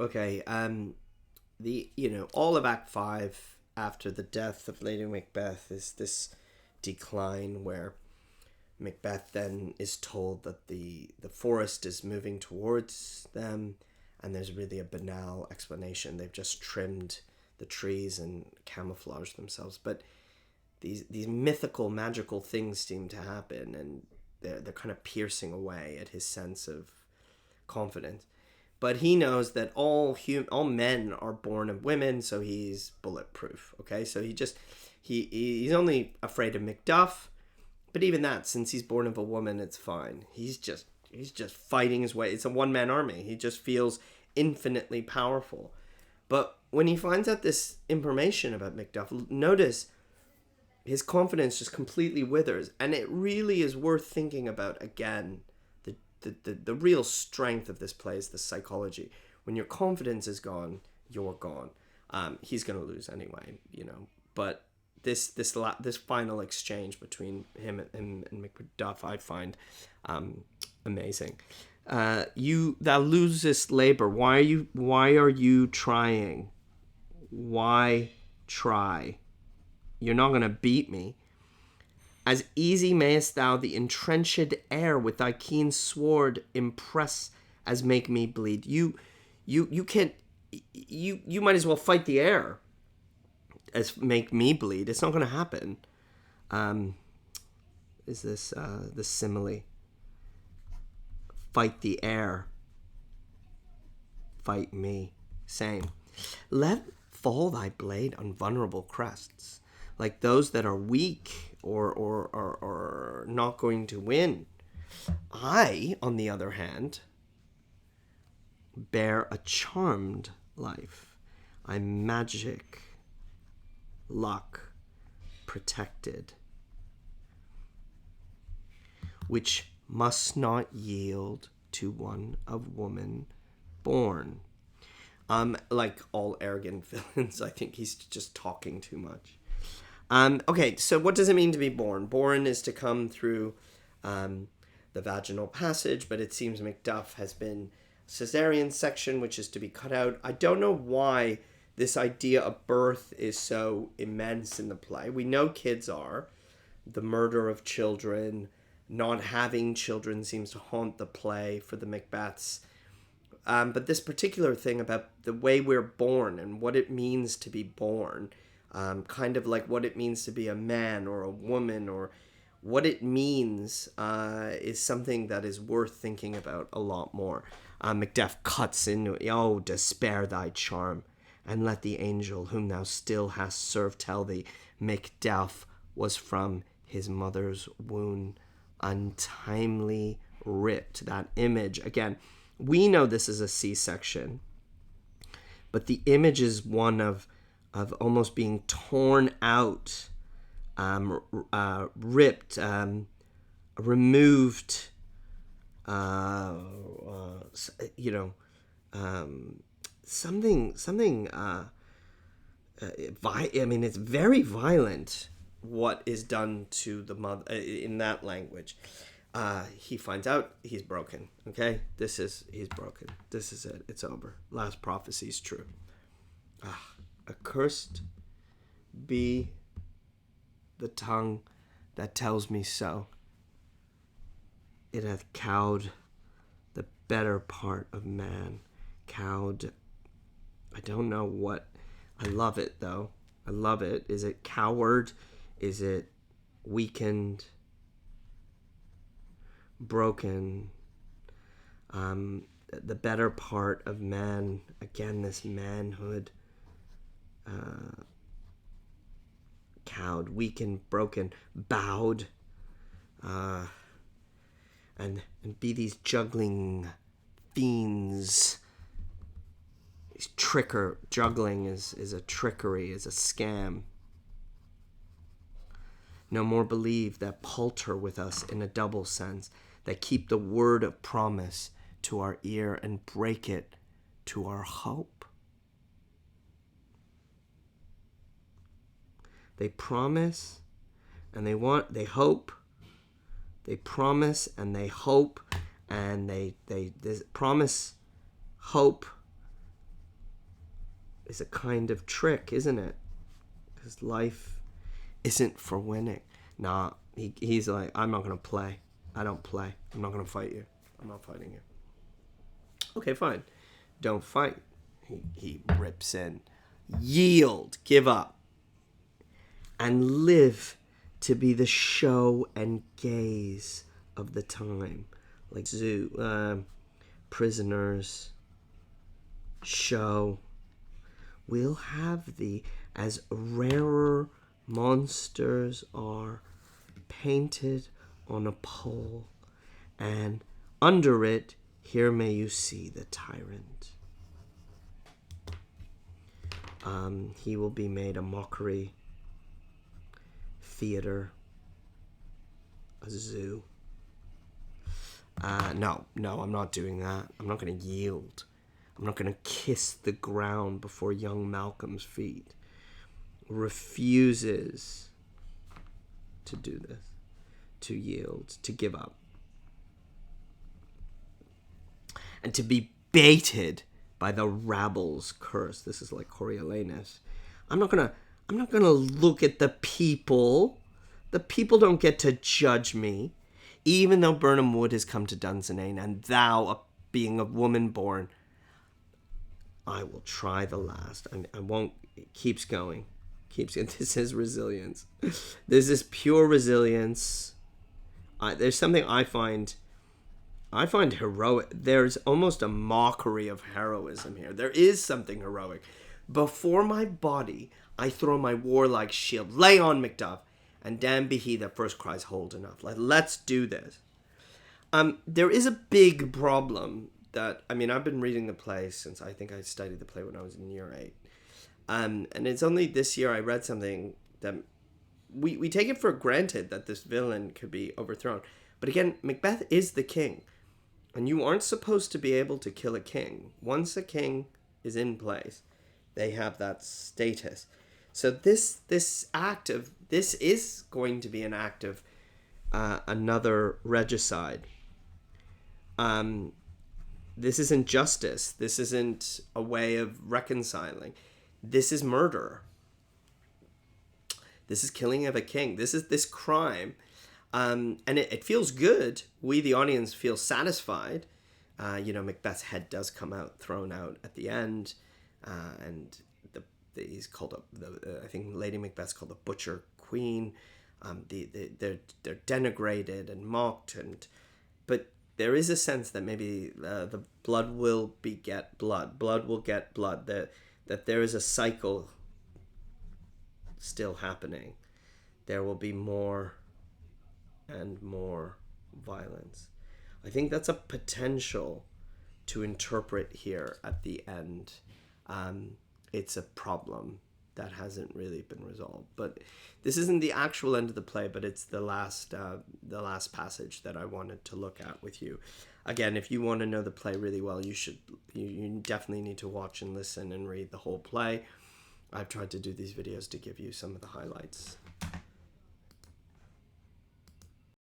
Okay. All of Act 5 after the death of Lady Macbeth is this decline where Macbeth then is told that the forest is moving towards them, and there's really a banal explanation. They've just trimmed the trees and camouflaged themselves. But these mythical, magical things seem to happen, and they're kind of piercing away at his sense of confidence. But he knows that all men are born of women, so he's bulletproof. Okay, so he's only afraid of Macduff, but even that, since he's born of a woman, it's fine. He's just fighting his way. It's a one-man army. He just feels infinitely powerful. But when he finds out this information about Macduff, notice his confidence just completely withers, and it really is worth thinking about again. The real strength of this play is the psychology. When your confidence is gone, you're gone. He's going to lose anyway, But this final exchange between him and Macduff, I find amazing. Thou losest labor. Why are you trying? Why try? You're not going to beat me. As easy mayest thou the entrenched air with thy keen sword impress as make me bleed. You can't. You might as well fight the air as make me bleed. It's not going to happen. Is this the simile? Fight the air. Fight me. Same. Let fall thy blade on vulnerable crests, like those that are weak or not going to win. I, on the other hand, bear a charmed life. I'm magic, luck, protected, which must not yield to one of woman born. Like all arrogant villains, I think he's just talking too much. Okay, so what does it mean to be born? Born is to come through the vaginal passage, but it seems Macduff has been cesarean section, which is to be cut out. I don't know why this idea of birth is so immense in the play. We know kids are. The murder of children, not having children seems to haunt the play for the Macbeths. But this particular thing about the way we're born and what it means to be born, kind of like what it means to be a man or a woman, or what it means is something that is worth thinking about a lot more. Macduff cuts into it. Oh, despair thy charm, and let the angel whom thou still hast served tell thee, Macduff was from his mother's womb untimely ripped. That image, again, we know this is a C-section, but the image is one of almost being torn out, ripped, removed, something. I mean, it's very violent what is done to the mother in that language. He finds out he's broken. Okay, he's broken. This is it. It's over. Last prophecy is true. Accursed be the tongue that tells me so. It hath cowed the better part of man. Cowed. I don't know what. I love it though. I love it. Is it coward? Is it weakened? Broken? The better part of man. Again, this manhood. Cowed, weakened, broken, bowed, and be these juggling fiends. Juggling is a trickery, is a scam. No more believe that palter with us in a double sense, that keep the word of promise to our ear and break it to our hope. They promise and they hope. They promise and they hope, and they promise, hope, is a kind of trick, isn't it? Because life isn't for winning. Nah, he's like, I'm not going to play. I don't play. I'm not going to fight you. I'm not fighting you. Okay, fine. Don't fight. He rips in. Yield. Give up. And live to be the show and gaze of the time. Like zoo, prisoners, show. We'll have thee as rarer monsters are painted on a pole, and under it here may you see the tyrant. He will be made a mockery, theater, a zoo. No, I'm not doing that. I'm not going to yield. I'm not going to kiss the ground before young Malcolm's feet. Refuses to do this, to yield, to give up. And to be baited by the rabble's curse. This is like Coriolanus. I'm not gonna look at the people. The people don't get to judge me. Even though Birnam Wood has come to Dunsinane, and thou, being a woman born, I will try the last. I won't. It keeps going. This is resilience. This is pure resilience. There's something I find heroic. There's almost a mockery of heroism here. There is something heroic. Before my body, I throw my warlike shield. Lay on, Macduff. And damn be he that first cries hold enough. Like, let's do this. There is a big problem that, I've been reading the play since I think I studied the play when I was in year 8. And it's only this year I read something that we take it for granted that this villain could be overthrown. But again, Macbeth is the king. And you aren't supposed to be able to kill a king. Once a king is in place, they have that status. So this is going to be an act of another regicide. This isn't justice. This isn't a way of reconciling. This is murder. This is killing of a king. This is this crime. And it feels good. We, the audience, feel satisfied. Macbeth's head does come out, thrown out at the end. And he's called up. I think Lady Macbeth's called the Butcher Queen. They're denigrated and mocked, but there is a sense that maybe the blood will beget blood. Blood will get blood. That there is a cycle still happening. There will be more and more violence. I think that's a potential to interpret here at the end. It's a problem that hasn't really been resolved. But this isn't the actual end of the play, but it's the last passage that I wanted to look at with you. Again, if you want to know the play really well, you definitely need to watch and listen and read the whole play. I've tried to do these videos to give you some of the highlights.